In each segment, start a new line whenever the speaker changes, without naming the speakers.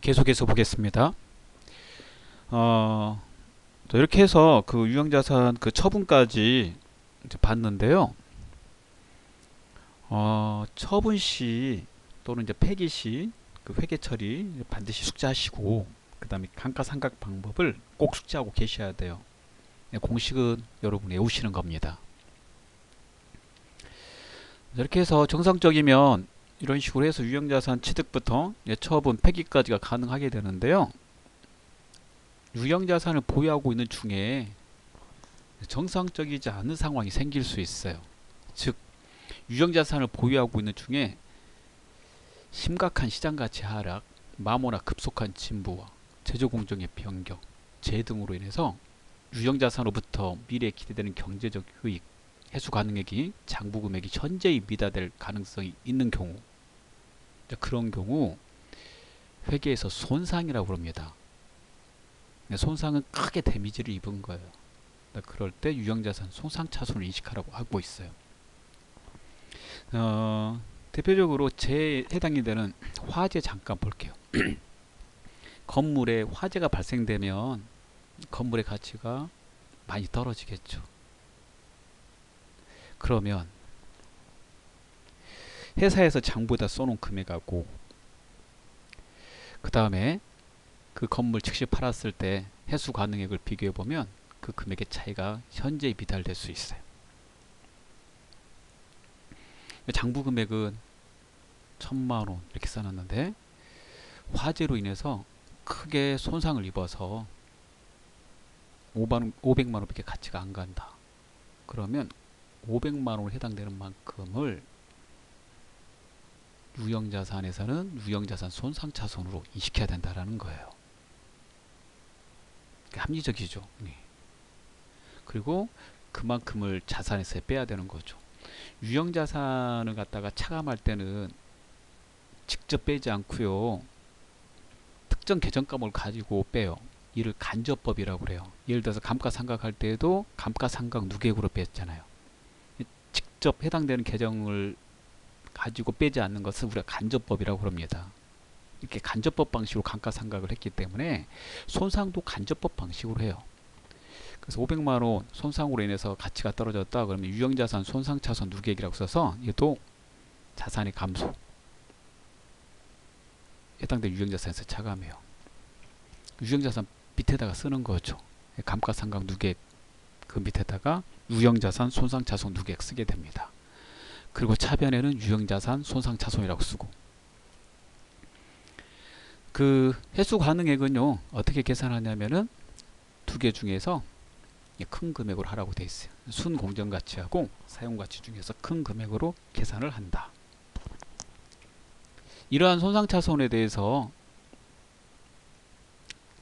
계속해서 보겠습니다. 또 이렇게 해서 그 유형자산 그 처분까지 이제 봤는데요. 처분 시 또는 이제 폐기 시 그 회계 처리 반드시 숙지하시고, 그 다음에 감가상각 방법을 꼭 숙지하고 계셔야 돼요. 공식은 여러분 외우시는 겁니다. 이렇게 해서 정상적이면 이런 식으로 해서 유형자산 취득부터 처분 폐기까지가 가능하게 되는데요. 유형자산을 보유하고 있는 중에 정상적이지 않은 상황이 생길 수 있어요. 즉, 유형자산을 보유하고 있는 중에 심각한 시장가치 하락, 마모나 급속한 진부와 제조공정의 변경, 재해 등으로 인해서 유형자산으로부터 미래에 기대되는 경제적 효익, 회수 가능액이 장부 금액이 현재에 미달될 가능성이 있는 경우, 그런 경우 회계에서 손상이라고 합니다. 손상은 크게 데미지를 입은 거예요. 그럴 때 유형자산 손상차손을 인식하라고 하고 있어요. 대표적으로 제 해당이 되는 화재 잠깐 볼게요. 건물에 화재가 발생되면 건물의 가치가 많이 떨어지겠죠. 그러면 회사에서 장부에다 써놓은 금액하고 그 다음에 그 건물 즉시 팔았을 때 회수 가능액을 비교해 보면 그 금액의 차이가 현재에 비달될 수 있어요. 장부 금액은 1000만원 이렇게 써놨는데 화재로 인해서 크게 손상을 입어서 500만원밖에 가치가 안 간다. 그러면 500만원에 해당되는 만큼을 유형자산에서는 유형자산 손상차손으로 인식해야 된다는 거예요. 합리적이죠. 네. 그리고 그만큼을 자산에서 빼야 되는 거죠. 유형자산을 갖다가 차감할 때는 직접 빼지 않고요, 특정 계정값을 가지고 빼요. 이를 간접법이라고 그래요. 예를 들어서 감가상각할 때에도 감가상각 누계액으로 뺐잖아요. 직접 해당되는 계정을 가지고 빼지 않는 것을 우리가 간접법이라고 합니다. 이렇게 간접법 방식으로 감가상각을 했기 때문에 손상도 간접법 방식으로 해요. 그래서 500만원 손상으로 인해서 가치가 떨어졌다 그러면 유형자산 손상차손 누계액이라고 써서 이것도 자산의 감소, 해당되는 유형자산에서 차감해요. 유형자산 밑에다가 쓰는 거죠. 감가상각 누계액 그 밑에다가 유형자산 손상차손 누계액 쓰게 됩니다. 그리고 차변에는 유형자산 손상차손이라고 쓰고, 그 회수 가능액은요 어떻게 계산하냐면은 두 개 중에서 큰 금액으로 하라고 되어 있어요. 순공정가치하고 사용가치 중에서 큰 금액으로 계산을 한다. 이러한 손상차손에 대해서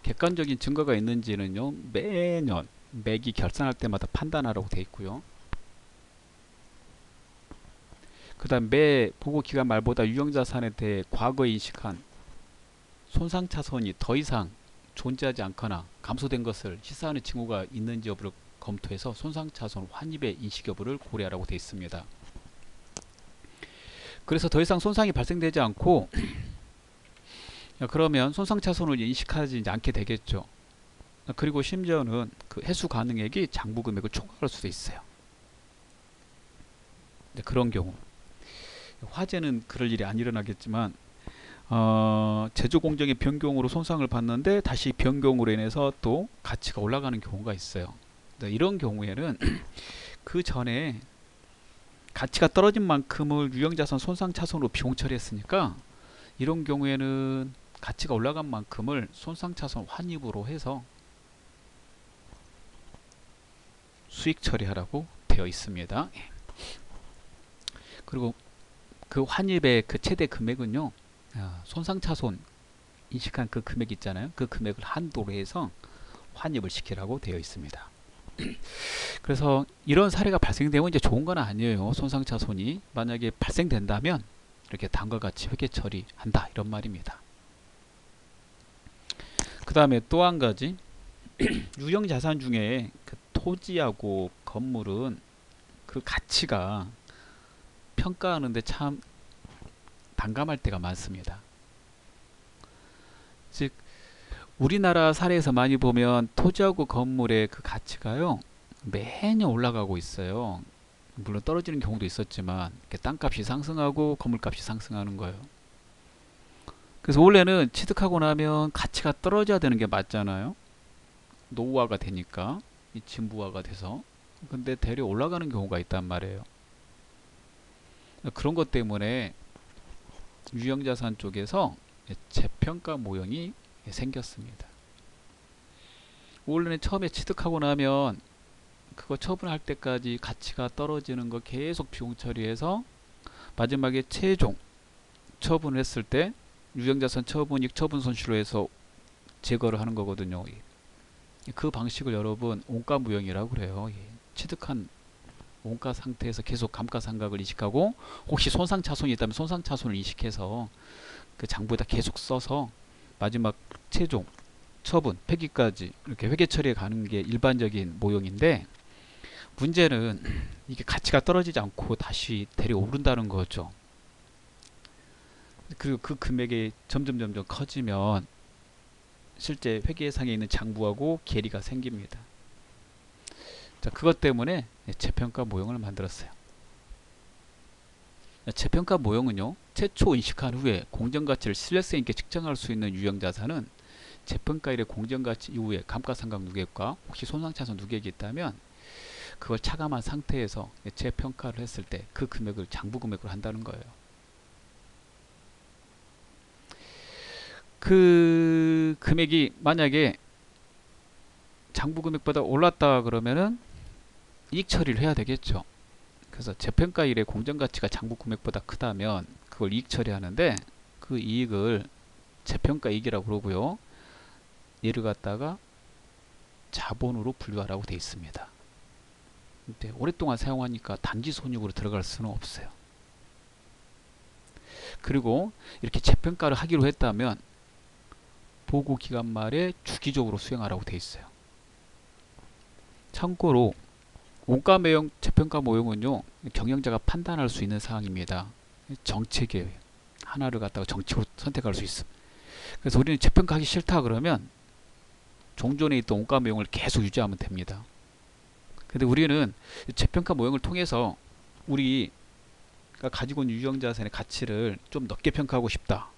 객관적인 증거가 있는지는요 매년 매기 결산할 때마다 판단하라고 되어 있고요. 그 다음 매 보고기간 말보다 유형자산에 대해 과거에 인식한 손상차손이 더 이상 존재하지 않거나 감소된 것을 시사하는 징후가 있는지 여부를 검토해서 손상차손 환입의 인식 여부를 고려하라고 되어 있습니다. 그래서 더 이상 손상이 발생되지 않고 그러면 손상차손을 인식하지 않게 되겠죠. 그리고 심지어는 그 회수 가능액이 장부 금액을 초과할 수도 있어요. 그런 경우 화재는 그럴 일이 안 일어나겠지만 제조 공정의 변경으로 손상을 받는데 다시 변경으로 인해서 또 가치가 올라가는 경우가 있어요. 이런 경우에는 그 전에 가치가 떨어진 만큼을 유형자산 손상차손으로 비용 처리했으니까 이런 경우에는 가치가 올라간 만큼을 손상차손 환입으로 해서 수익 처리하라고 되어 있습니다. 그리고 그 환입의 그 최대 금액은요, 손상차손 인식한 그 금액 있잖아요. 그 금액을 한도로 해서 환입을 시키라고 되어 있습니다. 그래서 이런 사례가 발생되면 이제 좋은 건 아니에요. 손상차손이 만약에 발생된다면 이렇게 다음과 같이 회계 처리한다 이런 말입니다. 그 다음에 또 한 가지 유형자산 중에 그 토지하고 건물은 그 가치가 평가하는데 참 난감할 때가 많습니다. 즉 우리나라 사례에서 많이 보면 토지하고 건물의 그 가치가요 매년 올라가고 있어요. 물론 떨어지는 경우도 있었지만 이렇게 땅값이 상승하고 건물값이 상승하는 거예요. 그래서 원래는 취득하고 나면 가치가 떨어져야 되는 게 맞잖아요. 노후화가 되니까 이 진부화가 돼서. 근데 대려 올라가는 경우가 있단 말이에요. 그런 것 때문에 유형자산 쪽에서 재평가 모형이 생겼습니다. 원래는 처음에 취득하고 나면 그거 처분할 때까지 가치가 떨어지는 거 계속 비용 처리해서 마지막에 최종 처분을 했을 때 유형자산 처분익 처분 손실로 해서 제거를 하는 거거든요. 그 방식을 여러분 원가무형이라고 그래요. 취득한 원가 상태에서 계속 감가상각을 인식하고 혹시 손상차손이 있다면 손상차손을 인식해서 그 장부에다 계속 써서 마지막 최종 처분 폐기까지 이렇게 회계 처리해 가는 게 일반적인 모형인데, 문제는 이게 가치가 떨어지지 않고 다시 대려 오른다는 거죠. 그리고 그 금액이 점점 커지면 실제 회계상에 있는 장부하고 괴리가 생깁니다. 자, 그것 때문에 재평가 모형을 만들었어요. 재평가 모형은요, 최초 인식한 후에 공정가치를 신뢰성 있게 측정할 수 있는 유형자산은 재평가일의 공정가치 이후에 감가상각 누계과 혹시 손상차손 누계액이 있다면 그걸 차감한 상태에서 재평가를 했을 때 그 금액을 장부 금액으로 한다는 거예요. 그 금액이 만약에 장부 금액보다 올랐다 그러면은 이익 처리를 해야 되겠죠. 그래서 재평가일의 공정가치가 장부 금액보다 크다면 그걸 이익 처리하는데, 그 이익을 재평가 이익이라고 그러고요. 얘를 갖다가 자본으로 분류하라고 되어 있습니다. 근데 오랫동안 사용하니까 단기 손익으로 들어갈 수는 없어요. 그리고 이렇게 재평가를 하기로 했다면 보고 기간 말에 주기적으로 수행하라고 되어 있어요. 참고로 원가 매형 재평가 모형은요, 경영자가 판단할 수 있는 사항입니다. 정책이에요. 하나를 갖다가 정책으로 선택할 수 있어. 그래서 우리는 재평가하기 싫다 그러면 종전에 있던 원가 모형을 계속 유지하면 됩니다. 근데 우리는 재평가 모형을 통해서 우리가 가지고 있는 유형자산의 가치를 좀 높게 평가하고 싶다.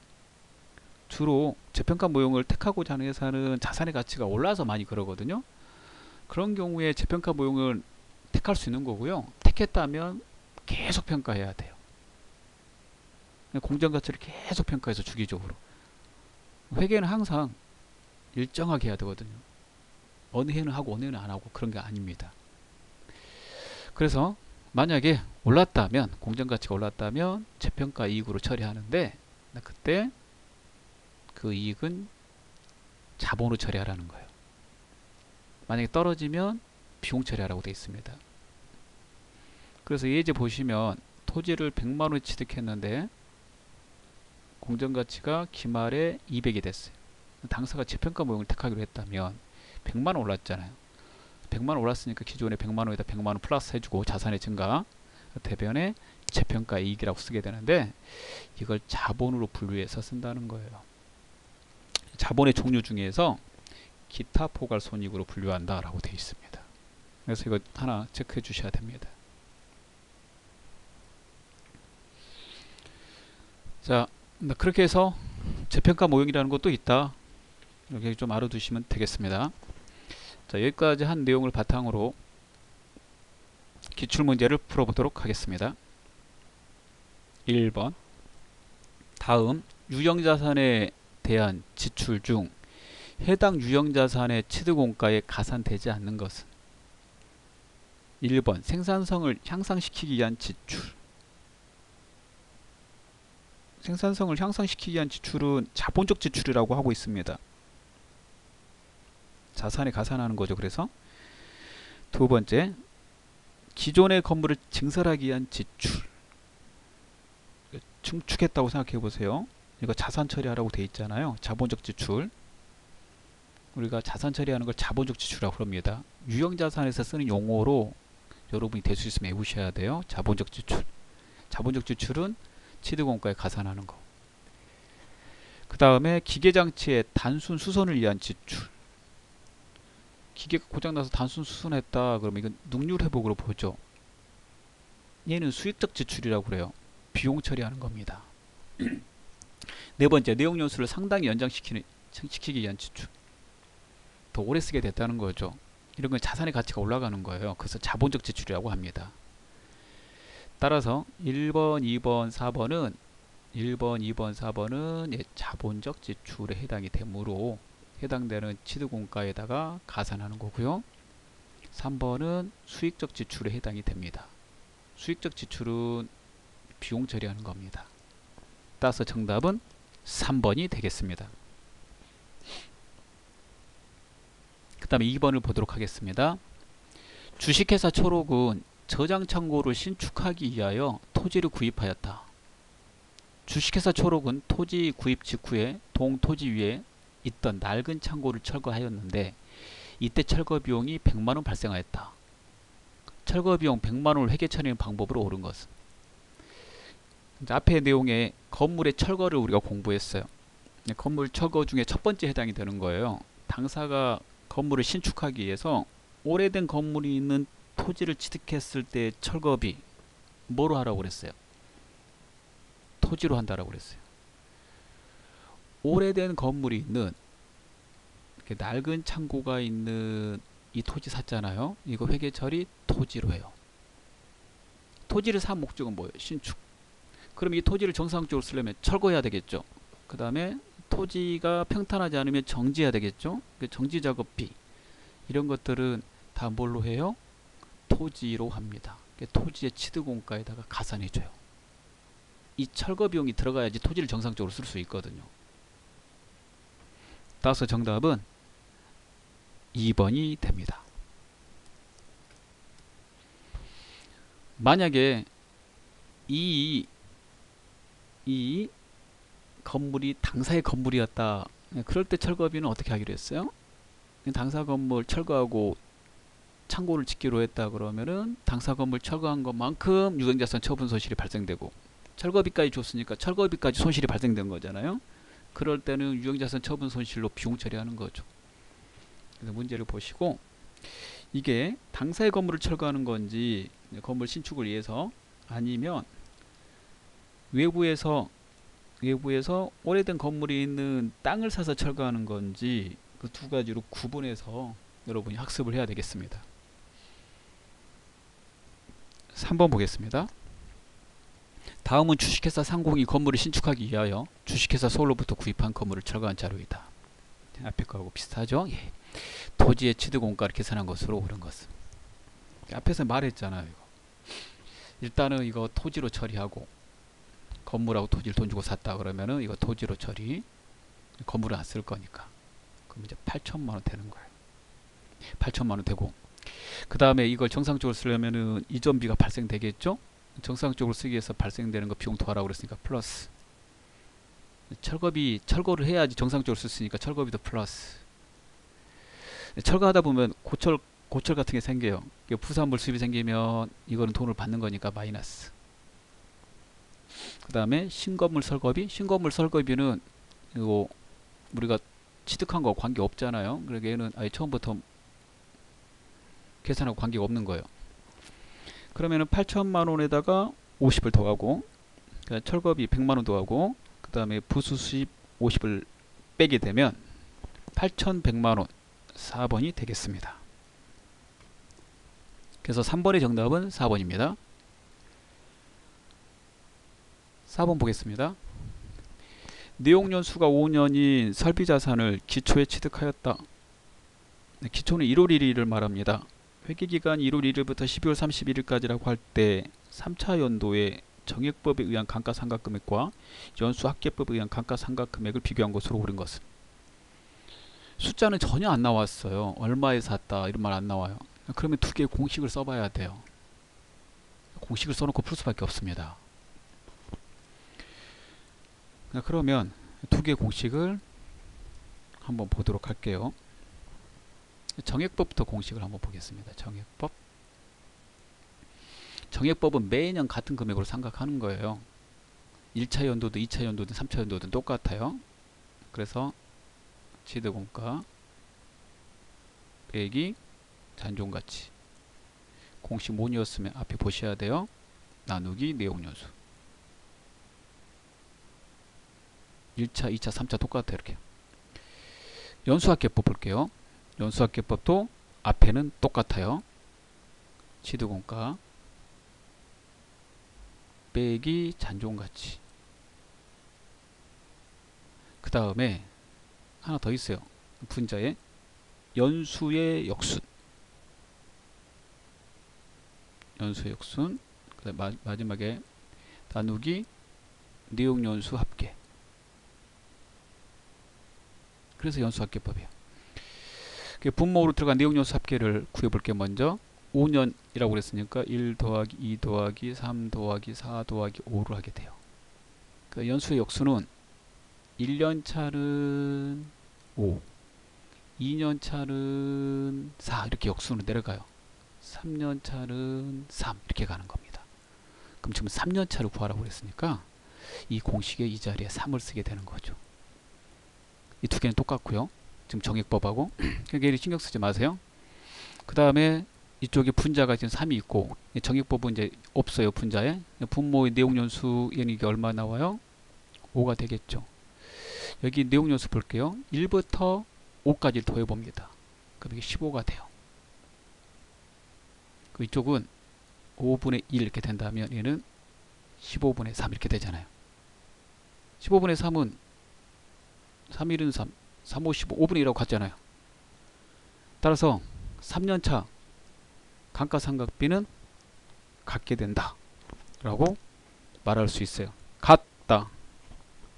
주로 재평가 모형을 택하고자 하는 회사는 자산의 가치가 올라서 많이 그러거든요. 그런 경우에 재평가 모형을 택할 수 있는 거고요. 택했다면 계속 평가해야 돼요. 공정가치를 계속 평가해서 주기적으로. 회계는 항상 일정하게 해야 되거든요. 어느 해는 하고 어느 해는 안 하고 그런 게 아닙니다. 그래서 만약에 올랐다면, 공정가치가 올랐다면 재평가 이익으로 처리하는데, 그때 그 이익은 자본으로 처리하라는 거예요. 만약에 떨어지면 비용 처리하라고 되어 있습니다. 그래서 예제 보시면 토지를 100만원에 취득했는데 공정가치가 기말에 200이 됐어요. 당사가 재평가 모형을 택하기로 했다면 100만원 올랐잖아요. 100만원 올랐으니까 기존에 100만원에다 100만원 플러스 해주고 자산의 증가, 대변에 재평가 이익이라고 쓰게 되는데, 이걸 자본으로 분류해서 쓴다는 거예요. 자본의 종류 중에서 기타 포괄 손익으로 분류한다 라고 되어 있습니다. 그래서 이거 하나 체크해 주셔야 됩니다. 자, 그렇게 해서 재평가 모형이라는 것도 있다, 이렇게 좀 알아두시면 되겠습니다. 자, 여기까지 한 내용을 바탕으로 기출문제를 풀어보도록 하겠습니다. 1번, 다음 유형자산에 대한 지출 중 해당 유형자산의 취득원가에 가산되지 않는 것은? 1번, 생산성을 향상시키기 위한 지출. 생산성을 향상시키기 위한 지출은 자본적 지출이라고 하고 있습니다. 자산에 가산하는 거죠. 그래서 두 번째, 기존의 건물을 증설하기 위한 지출. 증축했다고 생각해 보세요. 이거 자산 처리하라고 돼 있잖아요. 자본적 지출. 우리가 자산 처리하는 걸 자본적 지출이라고 합니다. 유형자산에서 쓰는 용어로 여러분이 될 수 있으면 외우셔야 돼요. 자본적 지출. 자본적 지출은 취득원가에 가산하는 거. 그 다음에 기계장치의 단순 수선을 위한 지출. 기계가 고장나서 단순 수선했다 그러면 이건 능률 회복으로 보죠. 얘는 수익적 지출이라고 그래요. 비용 처리하는 겁니다. 네 번째, 내용 연수를 상당히 시키기 위한 지출. 더 오래 쓰게 됐다는 거죠. 이런 건 자산의 가치가 올라가는 거예요. 그래서 자본적 지출이라고 합니다. 따라서 1번, 2번, 4번은 1번, 2번, 4번은 자본적 지출에 해당이 되므로 해당되는 취득원가에다가 가산하는 거고요. 3번은 수익적 지출에 해당이 됩니다. 수익적 지출은 비용 처리하는 겁니다. 따라서 정답은 3번이 되겠습니다. 그 다음에 2번을 보도록 하겠습니다. 주식회사 초록은 저장창고를 신축하기 위하여 토지를 구입하였다. 주식회사 초록은 토지 구입 직후에 동토지 위에 있던 낡은 창고를 철거하였는데 이때 철거 비용이 100만원 발생하였다. 철거 비용 100만원을 회계 처리하는 방법으로 옳은 것은. 앞의 내용에 건물의 철거를 우리가 공부했어요. 건물 철거 중에 첫 번째 해당이 되는 거예요. 당사가 건물을 신축하기 위해서 오래된 건물이 있는 토지를 취득했을 때 철거비 뭐로 하라고 그랬어요? 토지로 한다라고 그랬어요. 오래된 건물이 있는 낡은 창고가 있는 이 토지 샀잖아요. 이거 회계 처리 토지로 해요. 토지를 산 목적은 뭐예요? 신축. 그럼 이 토지를 정상적으로 쓰려면 철거해야 되겠죠. 그 다음에 토지가 평탄하지 않으면 정지해야 되겠죠. 정지 작업비 이런 것들은 다 뭘로 해요? 토지로 합니다. 토지의 취득원가에다가 가산해줘요. 이 철거 비용이 들어가야지 토지를 정상적으로 쓸 수 있거든요. 따라서 정답은 2번이 됩니다. 만약에 이 건물이 당사의 건물이었다. 그럴 때 철거비는 어떻게 하기로 했어요? 당사 건물 철거하고 창고를 짓기로 했다 그러면은 당사 건물 철거한 것만큼 유형자산 처분 손실이 발생되고 철거비까지 줬으니까 철거비까지 손실이 발생된 거잖아요. 그럴 때는 유형자산 처분 손실로 비용 처리하는 거죠. 그래서 문제를 보시고 이게 당사의 건물을 철거하는 건지 건물 신축을 위해서 아니면 외부에서 오래된 건물이 있는 땅을 사서 철거하는 건지 그 두 가지로 구분해서 여러분이 학습을 해야 되겠습니다. 3번 보겠습니다. 다음은 주식회사 상공이 건물을 신축하기 위하여 주식회사 서울로부터 구입한 건물을 철거한 자료이다. 앞에 거하고 비슷하죠? 예. 토지의 취득원가를 계산한 것으로 옳은 것은. 앞에서 말했잖아요. 이거. 일단은 이거 토지로 처리하고 건물하고 토지를 돈 주고 샀다 그러면은 이거 토지로 처리. 건물은 안 쓸 거니까. 그럼 이제 8천만원 되는 거예요. 8천만원 되고 그 다음에 이걸 정상적으로 쓰려면은 이전비가 발생되겠죠? 정상적으로 쓰기 위해서 발생되는 거 비용 더하라고 그랬으니까 플러스 철거를 해야지 정상적으로 쓸 수 있으니까 철거비도 플러스. 철거하다 보면 고철 같은 게 생겨요. 부산물 수입이 생기면 이거는 돈을 받는 거니까 마이너스. 그 다음에 신건물 설거비는 이거 우리가 취득한 거 관계 없잖아요. 그러니까 얘는 아예 처음부터 계산하고 관계가 없는 거예요. 그러면은 8천만원에다가 50을 더하고 그러니까 철거비 100만원 더하고 그 다음에 부수 수입 50을 빼게 되면 8,100만원 4번이 되겠습니다. 그래서 3번의 정답은 4번입니다. 4번 보겠습니다. 내용연수가 5년인 설비자산을 기초에 취득하였다. 기초는 1월 1일을 말합니다. 회계기간 1월 1일부터 12월 31일까지라고 할 때 3차 연도에 정액법에 의한 감가상각금액과 연수합계법에 의한 감가상각금액을 비교한 것으로 옳은 것은. 숫자는 전혀 안 나왔어요. 얼마에 샀다 이런 말 안 나와요. 그러면 두 개의 공식을 써봐야 돼요. 공식을 써놓고 풀 수밖에 없습니다. 그러면 두 개의 공식을 한번 보도록 할게요. 정액법부터 공식을 한번 보겠습니다. 정액법은 매년 같은 금액으로 생각하는 거예요. 1차 연도든 2차 연도든 3차 연도든 똑같아요. 그래서 취득원가 빼기 잔존가치. 공식 모니였으면 앞에 보셔야 돼요. 나누기 내용연수. 1차, 2차, 3차 똑같아요. 이렇게. 연수합계법 볼게요. 연수합계법도 앞에는 똑같아요. 취득원가 빼기 잔존가치. 그 다음에 하나 더 있어요. 분자에 연수의 역순. 연수의 역순. 그다음 마지막에 나누기 내용연수 합계. 그래서 연수합계법이에요. 분모로 들어간 내용연수 합계를 구해볼게요. 먼저 5년이라고 그랬으니까 1 더하기 2 더하기 3 더하기 4 더하기 5를 하게 돼요. 그 연수의 역수는 1년 차는 5, 2년 차는 4 이렇게 역수로 내려가요. 3년 차는 3 이렇게 가는 겁니다. 그럼 지금 3년 차를 구하라고 그랬으니까 이 공식에 이 자리에 3을 쓰게 되는 거죠. 이 두 개는 똑같고요. 지금 정액법하고 그러니까 신경 쓰지 마세요. 그 다음에 이쪽에 분자가 지금 3이 있고 정액법은 이제 없어요. 분자에 분모의 내용연수 이게 얼마 나와요? 5가 되겠죠. 여기 내용연수 볼게요. 1부터 5까지 더해봅니다. 그럼 이게 15가 돼요. 그 이쪽은 5분의 1 이렇게 된다면 얘는 15분의 3 이렇게 되잖아요. 15분의 3은 3일은 3, 3, 5, 15, 5분의 1이라고 같잖아요. 따라서 3년차 감가상각비는 같게 된다 라고 말할 수 있어요. 같다.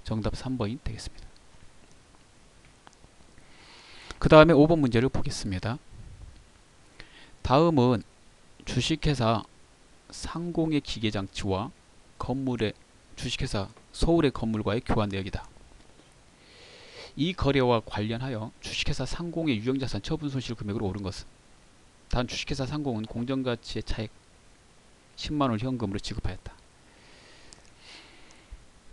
정답 3번이 되겠습니다. 그 다음에 5번 문제를 보겠습니다. 다음은 주식회사 상공의 기계장치와 건물의 주식회사 서울의 건물과의 교환 내역이다. 이 거래와 관련하여 주식회사 상공의 유형자산 처분 손실 금액으로 오른 것은 단 주식회사 상공은 공정가치의 차액 10만원을 현금으로 지급하였다.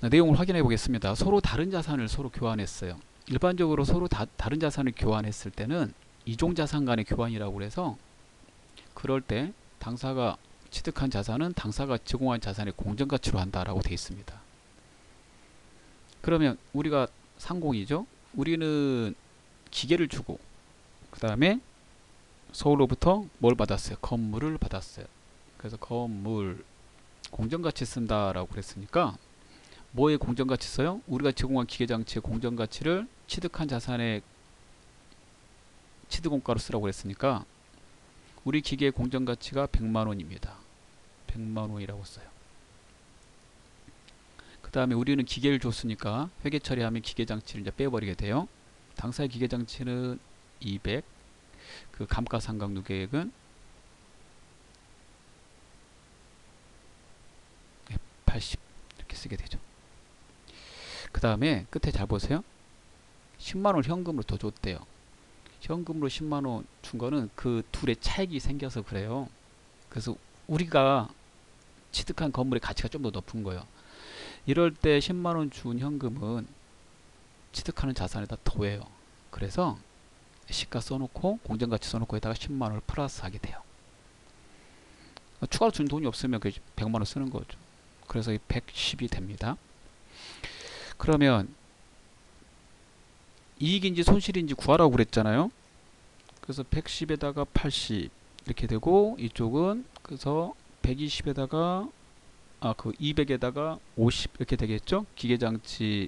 내용을 확인해 보겠습니다. 서로 다른 자산을 서로 교환했어요. 일반적으로 서로 다른 자산을 교환했을 때는 이종자산 간의 교환이라고 해서 그럴 때 당사가 취득한 자산은 당사가 제공한 자산의 공정가치로 한다라고 되어 있습니다. 그러면 우리가 상공이죠. 우리는 기계를 주고 그 다음에 서울로부터 뭘 받았어요? 건물을 받았어요. 그래서 건물 공정가치 쓴다라고 그랬으니까 뭐의 공정가치 써요? 우리가 제공한 기계장치의 공정가치를 취득한 자산의 취득원가로 쓰라고 그랬으니까 우리 기계의 공정가치가 100만원입니다. 100만원이라고 써요. 그 다음에 우리는 기계를 줬으니까 회계 처리하면 기계장치를 이제 빼버리게 돼요. 당사의 기계장치는 200, 그 감가상각 누계액은 80 이렇게 쓰게 되죠. 그 다음에 끝에 잘 보세요. 10만원 현금으로 더 줬대요. 현금으로 10만원 준 거는 그 둘의 차익이 생겨서 그래요. 그래서 우리가 취득한 건물의 가치가 좀 더 높은 거예요. 이럴 때 10만원 준 현금은 취득하는 자산에다 더해요. 그래서 시가 써놓고 공정가치 써놓고 에다가 10만원을 플러스 하게 돼요. 추가로 준 돈이 없으면 100만원 쓰는 거죠. 그래서 110이 됩니다. 그러면 이익인지 손실인지 구하라고 그랬잖아요. 그래서 110에다가 80 이렇게 되고 이쪽은 그래서 120에다가 그 200에다가 50 이렇게 되겠죠. 기계장치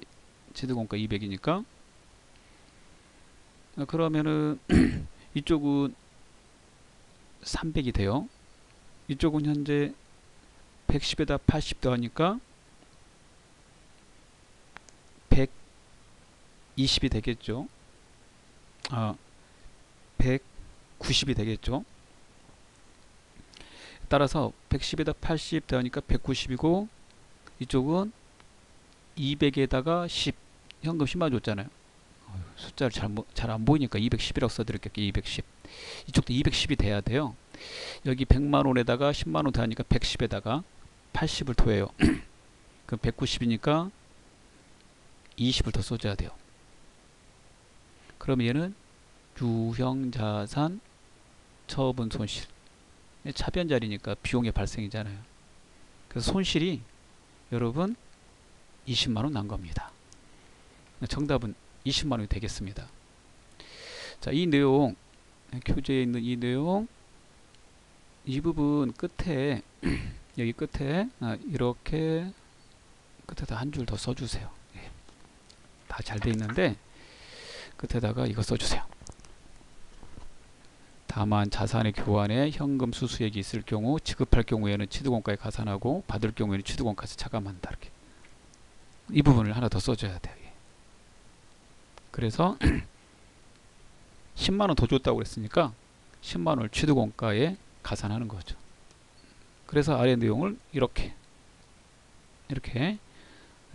취득원가 200이니까 그러면은 이쪽은 300이 돼요. 이쪽은 현재 110에다 80 더하니까 120이 되겠죠. 190이 되겠죠. 따라서 110에다 80 더하니까 190이고 이쪽은 200에다가 10 현금 10만 줬잖아요. 숫자를 잘 안 보이니까 210이라고 써드릴게요. 210. 이쪽도 210이 돼야 돼요. 여기 100만원에다가 10만원 더하니까 110에다가 80을 더해요. 그럼 190이니까 20을 더 써줘야 돼요. 그럼 얘는 유형자산 처분 손실. 차변자리니까 비용의 발생이잖아요. 그래서 손실이 여러분 20만원 난 겁니다. 정답은 20만원이 되겠습니다. 자, 이 내용, 교재에 있는 이 내용, 이 부분 끝에 여기 끝에 이렇게 끝에다 한 줄 더 써주세요. 예. 다 잘 돼 있는데 끝에다가 이거 써주세요. 다만 자산의 교환에 현금 수수액이 있을 경우 지급할 경우에는 취득원가에 가산하고 받을 경우에는 취득원가에서 차감한다. 이렇게 이 부분을 하나 더 써줘야 돼요. 예. 그래서 10만원 더 줬다고 그랬으니까 10만원을 취득원가에 가산하는 거죠. 그래서 아래 내용을 이렇게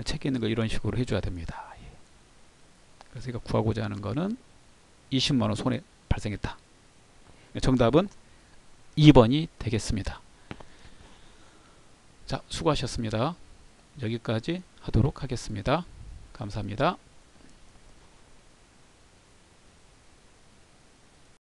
책에 있는 거 이런 식으로 해줘야 됩니다. 예. 그래서 이거 구하고자 하는 거는 20만원 손해 발생했다. 정답은 2번이 되겠습니다. 자, 수고하셨습니다. 여기까지 하도록 하겠습니다. 감사합니다.